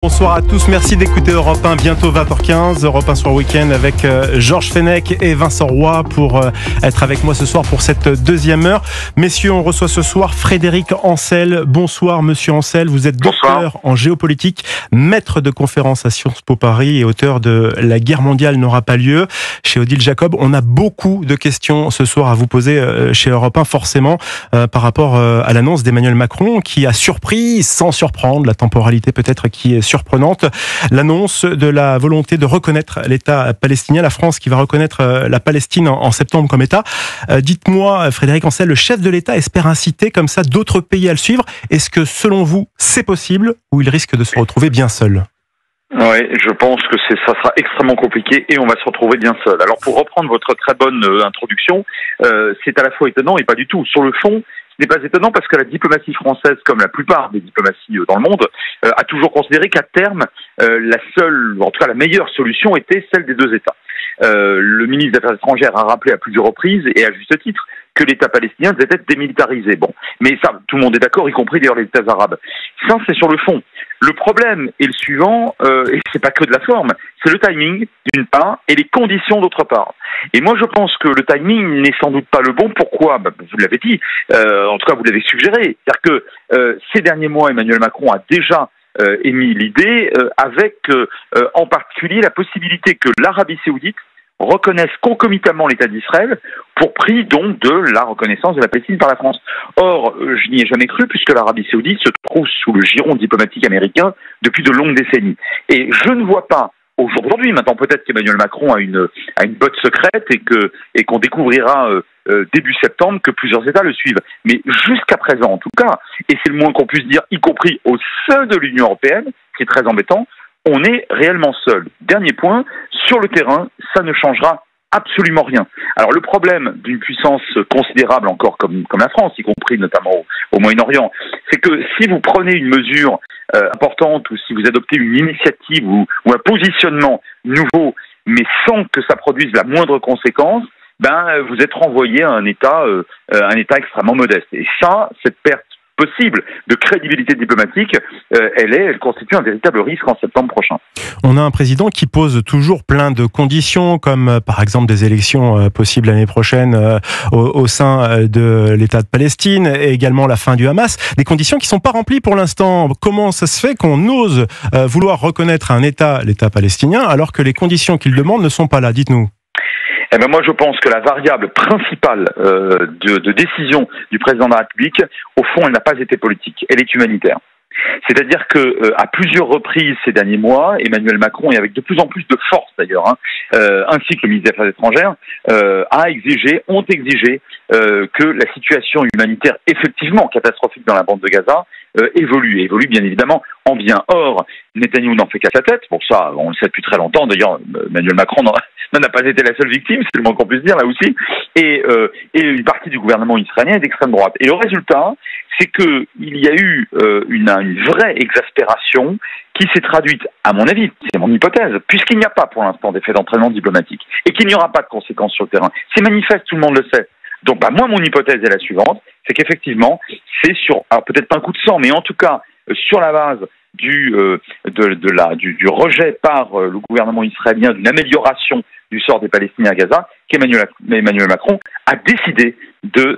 Bonsoir à tous, merci d'écouter Europe 1, bientôt 20h15, Europe 1 soir week-end avec Georges Fenech et Vincent Roy pour être avec moi ce soir pour cette deuxième heure. Messieurs, on reçoit ce soir Frédéric Ancel. Bonsoir monsieur Ancel, vous êtes docteur en géopolitique, maître de conférence à Sciences Po Paris et auteur de La guerre mondiale n'aura pas lieu chez Odile Jacob. On a beaucoup de questions ce soir à vous poser chez Europe 1 forcément par rapport à l'annonce d'Emmanuel Macron qui a surpris, sans surprendre, la temporalité peut-être qui est surprenante, l'annonce de la volonté de reconnaître l'État palestinien, la France qui va reconnaître la Palestine en septembre comme État. Dites-moi, Frédéric Ancel, le chef de l'État espère inciter comme ça d'autres pays à le suivre. Est-ce que selon vous, c'est possible ou il risque de se retrouver bien seul ? Oui, je pense que ça sera extrêmement compliqué et on va se retrouver bien seul. Alors pour reprendre votre très bonne introduction, c'est à la fois étonnant et pas du tout. Sur le fond, ce n'est pas étonnant parce que la diplomatie française, comme la plupart des diplomaties dans le monde, a toujours considéré qu'à terme, la seule, en tout cas la meilleure solution était celle des deux États. Le ministre des Affaires étrangères a rappelé à plusieurs reprises, et à juste titre, que l'État palestinien devait être démilitarisé. Bon, mais ça, tout le monde est d'accord, y compris d'ailleurs les États arabes. Ça, c'est sur le fond. Le problème est le suivant, et c'est pas que de la forme, c'est le timing d'une part et les conditions d'autre part. Et moi, je pense que le timing n'est sans doute pas le bon. Pourquoi ? Vous l'avez dit, en tout cas vous l'avez suggéré, c'est-à-dire que ces derniers mois, Emmanuel Macron a déjà émis l'idée avec en particulier la possibilité que l'Arabie Saoudite reconnaissent concomitamment l'État d'Israël pour prix donc de la reconnaissance de la Palestine par la France. Or, je n'y ai jamais cru puisque l'Arabie Saoudite se trouve sous le giron diplomatique américain depuis de longues décennies. Et je ne vois pas aujourd'hui, maintenant peut-être qu'Emmanuel Macron a une botte secrète et qu'on découvrira début septembre que plusieurs États le suivent. Mais jusqu'à présent en tout cas, et c'est le moins qu'on puisse dire, y compris au sein de l'Union européenne, qui est très embêtant, on est réellement seul. Dernier point, sur le terrain, ça ne changera absolument rien. Alors le problème d'une puissance considérable encore comme la France, y compris notamment au Moyen-Orient, c'est que si vous prenez une mesure importante ou si vous adoptez une initiative ou un positionnement nouveau, mais sans que ça produise la moindre conséquence, vous êtes renvoyé à un État extrêmement modeste. Et ça, cette perte possible de crédibilité diplomatique, elle constitue un véritable risque en septembre prochain. On a un président qui pose toujours plein de conditions, comme par exemple des élections possibles l'année prochaine au sein de l'État de Palestine et également la fin du Hamas. Des conditions qui ne sont pas remplies pour l'instant. Comment ça se fait qu'on ose vouloir reconnaître un État, l'État palestinien, alors que les conditions qu'il demande ne sont pas là ? Dites-nous. Moi, je pense que la variable principale de décision du président de la République, au fond, elle n'a pas été politique, elle est humanitaire. C'est-à-dire que à plusieurs reprises ces derniers mois, Emmanuel Macron, et avec de plus en plus de force d'ailleurs, ainsi que le ministre des Affaires étrangères, ont exigé que la situation humanitaire effectivement catastrophique dans la bande de Gaza évolue bien évidemment en bien. Or, Netanyahou n'en fait qu'à sa tête. Bon, ça, on le sait depuis très longtemps. D'ailleurs, Emmanuel Macron n'en a pas été la seule victime, c'est le moins qu'on puisse dire là aussi. Et une partie du gouvernement israélien est d'extrême droite. Et le résultat, c'est que il y a eu une vraie exaspération qui s'est traduite, à mon avis, c'est mon hypothèse, puisqu'il n'y a pas pour l'instant d'effet d'entraînement diplomatique et qu'il n'y aura pas de conséquences sur le terrain. C'est manifeste, tout le monde le sait. Donc, moi, mon hypothèse est la suivante, c'est qu'effectivement, c'est alors peut-être pas un coup de sang, mais en tout cas, sur la base du rejet par le gouvernement israélien d'une amélioration du sort des Palestiniens à Gaza, qu'Emmanuel Macron a décidé de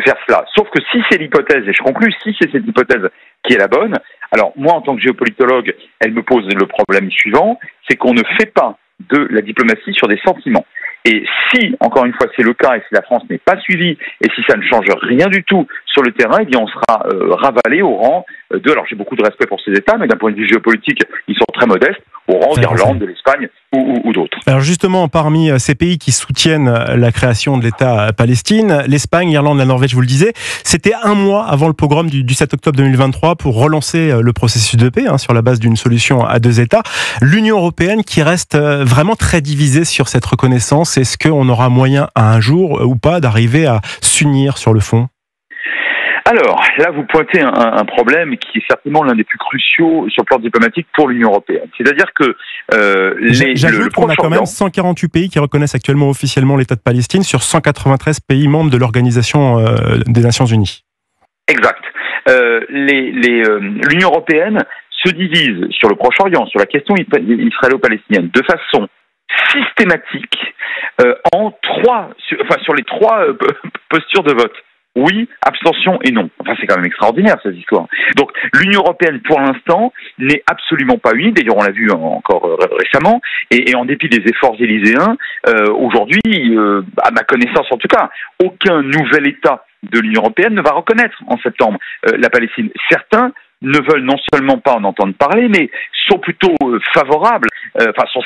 faire cela. Sauf que si c'est l'hypothèse, et je conclus, si c'est cette hypothèse qui est la bonne, alors moi, en tant que géopolitologue, elle me pose le problème suivant, c'est qu'on ne fait pas de la diplomatie sur des sentiments. Et si, encore une fois, c'est le cas, et si la France n'est pas suivie, et si ça ne change rien du tout sur le terrain, eh bien on sera ravalé au rang alors j'ai beaucoup de respect pour ces États, mais d'un point de vue géopolitique, ils sont très modestes, au rang d'Irlande, de l'Espagne ou d'autres. Alors justement, parmi ces pays qui soutiennent la création de l'État Palestine, l'Espagne, l'Irlande, la Norvège, vous le disiez, c'était un mois avant le pogrom du 7 octobre 2023 pour relancer le processus de paix sur la base d'une solution à deux États. L'Union européenne qui reste vraiment très divisée sur cette reconnaissance, est-ce qu'on aura moyen à un jour ou pas d'arriver à s'unir sur le fond ? Alors, là, vous pointez un problème qui est certainement l'un des plus cruciaux sur le plan diplomatique pour l'Union européenne. C'est-à-dire que j'ajoute qu'on a quand même 148 pays qui reconnaissent actuellement officiellement l'État de Palestine sur 193 pays membres de l'Organisation des Nations Unies. Exact. L'Union européenne se divisent sur le Proche-Orient, sur la question israélo-palestinienne, de façon systématique sur les trois postures de vote. Oui, abstention et non. Enfin, c'est quand même extraordinaire, cette histoire. Donc, l'Union européenne, pour l'instant, n'est absolument pas unie. D'ailleurs, on l'a vu encore récemment. Et en dépit des efforts élyséens, aujourd'hui, à ma connaissance en tout cas, aucun nouvel État de l'Union européenne ne va reconnaître en septembre la Palestine. Certains ne veulent non seulement pas en entendre parler, mais sont plutôt sont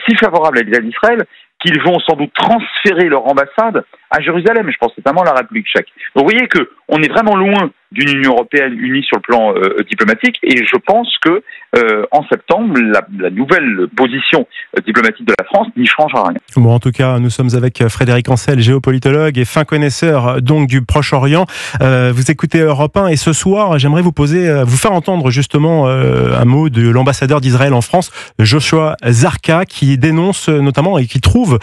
si favorables à l'État d'Israël qu'ils vont sans doute transférer leur ambassade à Jérusalem, je pense notamment à la République tchèque. Donc vous voyez qu'on est vraiment loin d'une Union européenne unie sur le plan diplomatique, et je pense que en septembre, la nouvelle position diplomatique de la France n'y changera rien. Bon, en tout cas, nous sommes avec Frédéric Ancel, géopolitologue et fin connaisseur donc du Proche-Orient. Vous écoutez Europe 1 et ce soir, j'aimerais vous faire entendre justement un mot de l'ambassadeur d'Israël en France, Joshua Zarka, qui dénonce notamment et qui trouve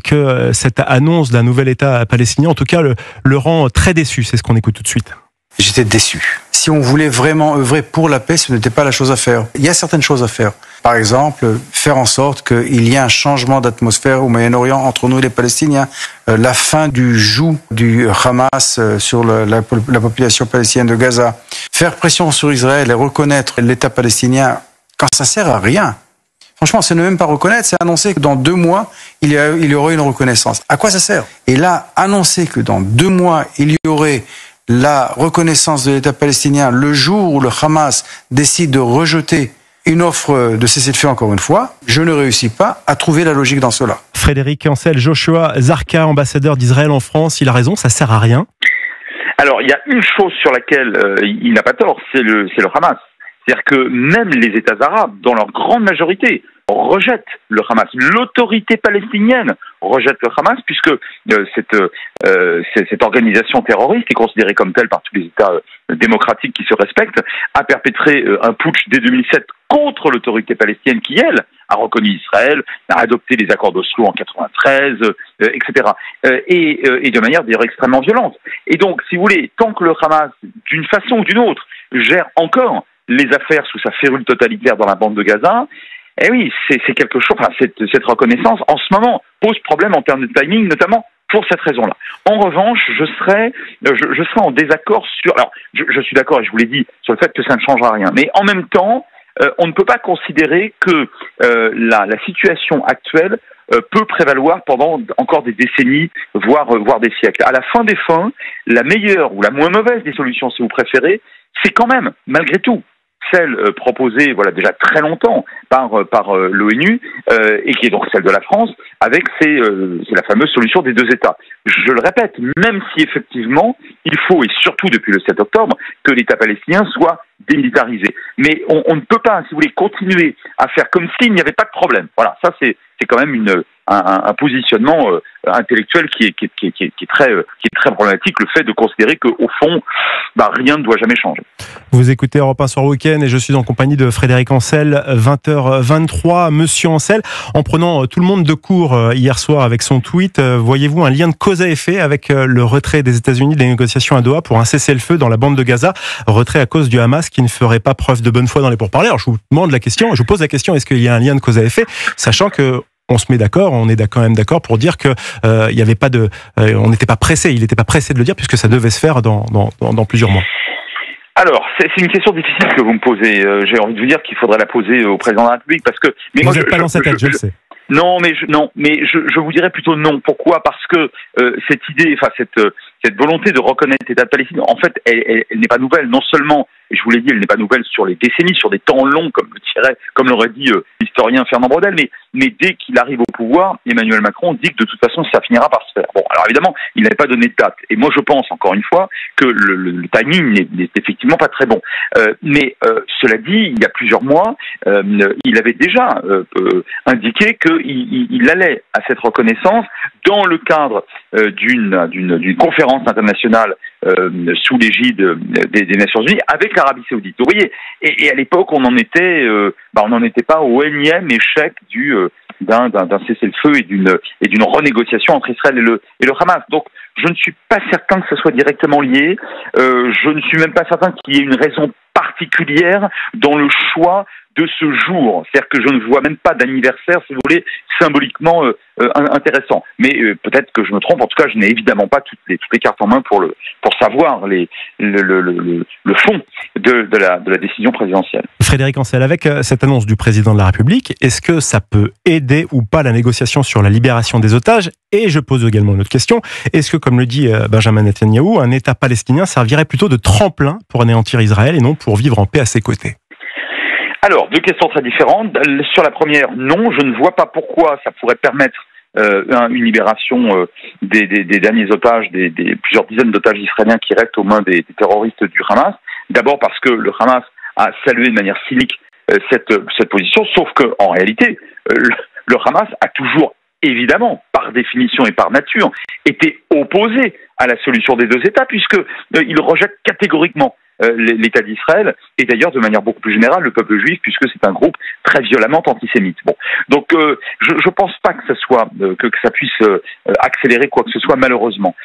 que cette annonce d'un nouvel État palestinien, en tout cas, le rend très déçu. C'est ce qu'on écoute tout de suite. J'étais déçu. Si on voulait vraiment œuvrer pour la paix, ce n'était pas la chose à faire. Il y a certaines choses à faire. Par exemple, faire en sorte qu'il y ait un changement d'atmosphère au Moyen-Orient entre nous et les Palestiniens. La fin du joug du Hamas sur la population palestinienne de Gaza. Faire pression sur Israël et reconnaître l'État palestinien quand ça sert à rien. Franchement, c'est ne même pas reconnaître, c'est annoncer que dans 2 mois, il y aurait une reconnaissance. À quoi ça sert? Et là, annoncer que dans 2 mois, il y aurait la reconnaissance de l'État palestinien le jour où le Hamas décide de rejeter une offre de cessez-le-feu encore une fois, je ne réussis pas à trouver la logique dans cela. Frédéric Ancel, Joshua Zarka, ambassadeur d'Israël en France, il a raison, ça sert à rien. Alors, il y a une chose sur laquelle il n'a pas tort, c'est le Hamas. C'est-à-dire que même les États arabes, dans leur grande majorité, rejettent le Hamas. L'autorité palestinienne rejette le Hamas, puisque cette organisation terroriste, est considérée comme telle par tous les États démocratiques qui se respectent, a perpétré un putsch dès 2007 contre l'autorité palestinienne qui, elle, a reconnu Israël, a adopté les accords d'Oslo en 93, etc. Et de manière d'ailleurs extrêmement violente. Et donc, si vous voulez, tant que le Hamas, d'une façon ou d'une autre, gère encore les affaires sous sa férule totalitaire dans la bande de Gaza, eh oui, c'est quelque chose. Enfin, cette reconnaissance, en ce moment, pose problème en termes de timing, notamment pour cette raison-là. En revanche, je serais en désaccord sur. Alors, je suis d'accord, et je vous l'ai dit, sur le fait que ça ne changera rien. Mais en même temps, on ne peut pas considérer que la situation actuelle peut prévaloir pendant encore des décennies, voire des siècles. À la fin des fins, la meilleure ou la moins mauvaise des solutions, si vous préférez, c'est quand même, malgré tout, celle proposée déjà très longtemps par l'ONU et qui est donc celle de la France, avec c'est la fameuse solution des 2 États. Je le répète, même si effectivement il faut, et surtout depuis le 7 octobre, que l'État palestinien soit démilitarisé. Mais on ne peut pas, si vous voulez, continuer à faire comme s'il n'y avait pas de problème. Voilà, ça c'est quand même un positionnement intellectuel qui est très problématique, le fait de considérer qu'au fond, rien ne doit jamais changer. Vous écoutez Europe 1 sur le week-end et je suis en compagnie de Frédéric Ancel, 20h23. Monsieur Ancel, en prenant tout le monde de court hier soir avec son tweet, voyez-vous un lien de cause à effet avec le retrait des États-Unis des négociations à Doha pour un cessez-le-feu dans la bande de Gaza, retrait à cause du Hamas qui ne ferait pas preuve de bonne foi dans les pourparlers? Alors je vous pose la question, est-ce qu'il y a un lien de cause à effet, sachant que on est quand même d'accord pour dire que il y avait pas on n'était pas pressé, il n'était pas pressé de le dire puisque ça devait se faire dans plusieurs mois. Alors, c'est une question difficile que vous me posez. J'ai envie de vous dire qu'il faudrait la poser au président de la République parce que. Mais vous n'êtes pas dans sa tête, je le sais. Non, mais je vous dirais plutôt non. Pourquoi? Parce que cette idée, cette volonté de reconnaître l'État de Palestine, en fait, elle n'est pas nouvelle. Non seulement, et je vous l'ai dit, elle n'est pas nouvelle sur les décennies, sur des temps longs, comme l'aurait dit l'historien Fernand Braudel, mais dès qu'il arrive au pouvoir, Emmanuel Macron dit que de toute façon, ça finira par se faire. Bon, alors évidemment, il n'avait pas donné de date. Et moi, je pense, encore une fois, que le timing n'est effectivement pas très bon. Mais cela dit, il y a plusieurs mois, il avait déjà indiqué qu'il allait à cette reconnaissance dans le cadre d'une conférence internationale sous l'égide des Nations Unies avec l'Arabie Saoudite. Vous voyez, et à l'époque, on n'en était pas au énième échec d'un cessez-le-feu et d'une renégociation entre Israël et le Hamas. Donc, Je ne suis pas certain que ce soit directement lié. Je ne suis même pas certain qu'il y ait une raison particulière dans le choix de ce jour. C'est-à-dire que je ne vois même pas d'anniversaire, si vous voulez, symboliquement intéressant. Mais peut-être que je me trompe. En tout cas, je n'ai évidemment pas toutes les cartes en main pour savoir le fond de la décision présidentielle. Frédéric Ancel, avec cette annonce du président de la République, est-ce que ça peut aider ou pas la négociation sur la libération des otages? Et je pose également une autre question. Est-ce que, comme le dit Benjamin Netanyahou, un État palestinien servirait plutôt de tremplin pour anéantir Israël et non pour vivre en paix à ses côtés? Alors, deux questions très différentes. Sur la première, non, je ne vois pas pourquoi ça pourrait permettre une libération des derniers otages, des plusieurs dizaines d'otages israéliens qui restent aux mains des terroristes du Hamas. D'abord parce que le Hamas a salué de manière cynique cette position, sauf que en réalité, le Hamas a toujours, évidemment, par définition et par nature, été opposé à la solution des deux États, puisque il rejette catégoriquement l'État d'Israël, et d'ailleurs de manière beaucoup plus générale le peuple juif, puisque c'est un groupe très violemment antisémite. Bon, donc je pense pas que ça soit que ça puisse accélérer quoi que ce soit, malheureusement.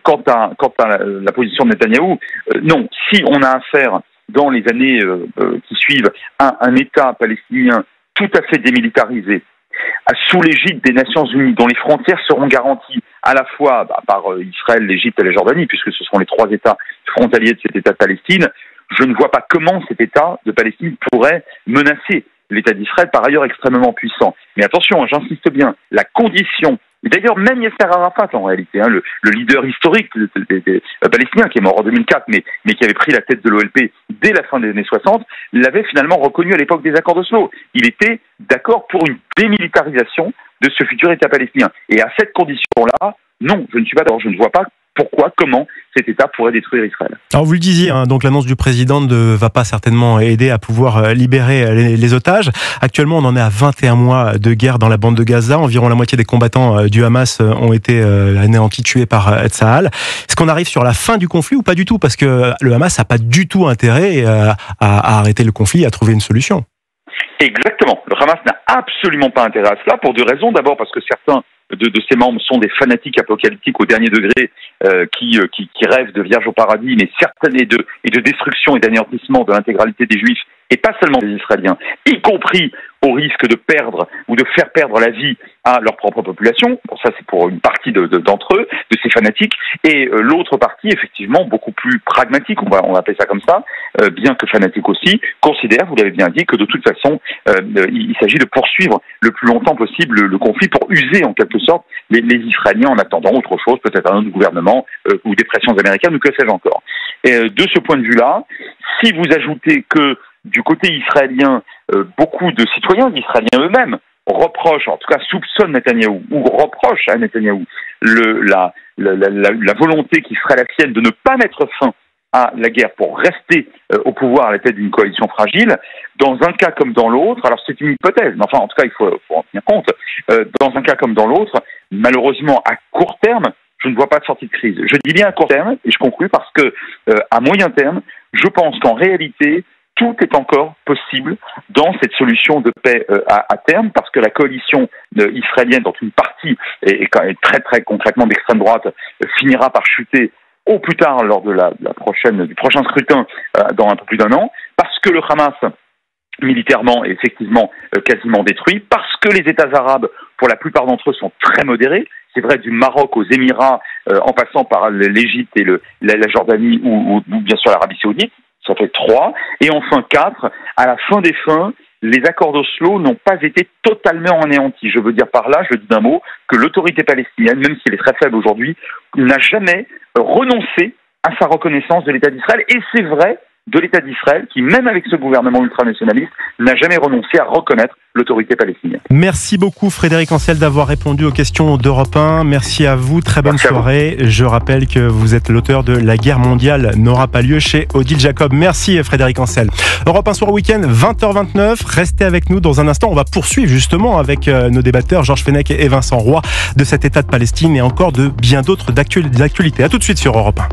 Quant à la position de Netanyahou, non. Si on a affaire dans les années qui suivent à un État palestinien tout à fait démilitarisé, sous l'égide des Nations Unies, dont les frontières seront garanties à la fois par Israël, l'Égypte et la Jordanie, puisque ce seront les trois États frontaliers de cet État de Palestine, je ne vois pas comment cet État de Palestine pourrait menacer l'État d'Israël, par ailleurs extrêmement puissant. Mais attention, j'insiste bien, la condition, et d'ailleurs même Yasser Arafat en réalité, le leader historique des Palestiniens, qui est mort en 2004, mais qui avait pris la tête de l'OLP dès la fin des années 60, l'avait finalement reconnu à l'époque des accords d'Oslo. Il était d'accord pour une démilitarisation de ce futur État palestinien. Et à cette condition-là, non, je ne vois pas pourquoi, comment cet État pourrait détruire Israël. Alors vous le disiez, donc l'annonce du président ne va pas certainement aider à pouvoir libérer les otages. Actuellement, on en est à 21 mois de guerre dans la bande de Gaza. Environ la moitié des combattants du Hamas ont été anéantis, tués par Tsahal. Est-ce qu'on arrive sur la fin du conflit ou pas du tout? Parce que le Hamas n'a pas du tout intérêt à arrêter le conflit, à trouver une solution. Exactement. Le Hamas n'a absolument pas intérêt à cela, pour deux raisons. D'abord parce que certains de ses membres sont des fanatiques apocalyptiques au dernier degré qui rêvent de vierge au paradis, mais certaines et de destruction et d'anéantissement de l'intégralité des Juifs, et pas seulement des Israéliens, y compris au risque de perdre ou de faire perdre la vie à leur propre population. Bon, ça c'est pour une partie d'entre eux, de ces fanatiques, et l'autre partie, effectivement, beaucoup plus pragmatique, on va appeler ça comme ça, bien que fanatique aussi, considère, vous l'avez bien dit, que de toute façon, il s'agit de poursuivre le plus longtemps possible le conflit pour user en quelque sorte les Israéliens en attendant autre chose, peut-être un autre gouvernement ou des pressions américaines ou que sais-je encore. Et de ce point de vue-là, si vous ajoutez que du côté israélien, beaucoup de citoyens israéliens eux-mêmes reprochent, en tout cas soupçonnent Netanyahou, ou reprochent à Netanyahou la volonté qui serait la sienne de ne pas mettre fin à la guerre pour rester au pouvoir à la tête d'une coalition fragile, dans un cas comme dans l'autre, alors c'est une hypothèse, mais enfin en tout cas il faut en tenir compte, dans un cas comme dans l'autre, malheureusement à court terme, je ne vois pas de sortie de crise. Je dis bien à court terme, et je conclus parce que à moyen terme, je pense qu'en réalité, tout est encore possible dans cette solution de paix à terme, parce que la coalition israélienne, dont une partie est très très concrètement d'extrême droite, finira par chuter au plus tard lors de du prochain scrutin dans un peu plus d'un an, parce que le Hamas militairement est effectivement quasiment détruit, parce que les États arabes, pour la plupart d'entre eux, sont très modérés. C'est vrai du Maroc aux Émirats, en passant par l'Égypte et la Jordanie ou bien sûr l'Arabie Saoudite. Ça fait 3. Et enfin 4, à la fin des fins, les accords d'Oslo n'ont pas été totalement anéantis. Je veux dire par là, je le dis d'un mot, que l'autorité palestinienne, même si elle est très faible aujourd'hui, n'a jamais renoncé à sa reconnaissance de l'État d'Israël. Et c'est vrai de l'État d'Israël qui, même avec ce gouvernement ultranationaliste, n'a jamais renoncé à reconnaître l'autorité palestinienne. Merci beaucoup Frédéric Ancel d'avoir répondu aux questions d'Europe 1. Merci à vous, très bonne soirée. Je rappelle que vous êtes l'auteur de La guerre mondiale n'aura pas lieu chez Odile Jacob. Merci Frédéric Ancel. Europe 1 Soir Week-end, 20h29. Restez avec nous dans un instant. On va poursuivre justement avec nos débatteurs Georges Fenech et Vincent Roy de cet État de Palestine et encore de bien d'autres d'actualités. À tout de suite sur Europe 1.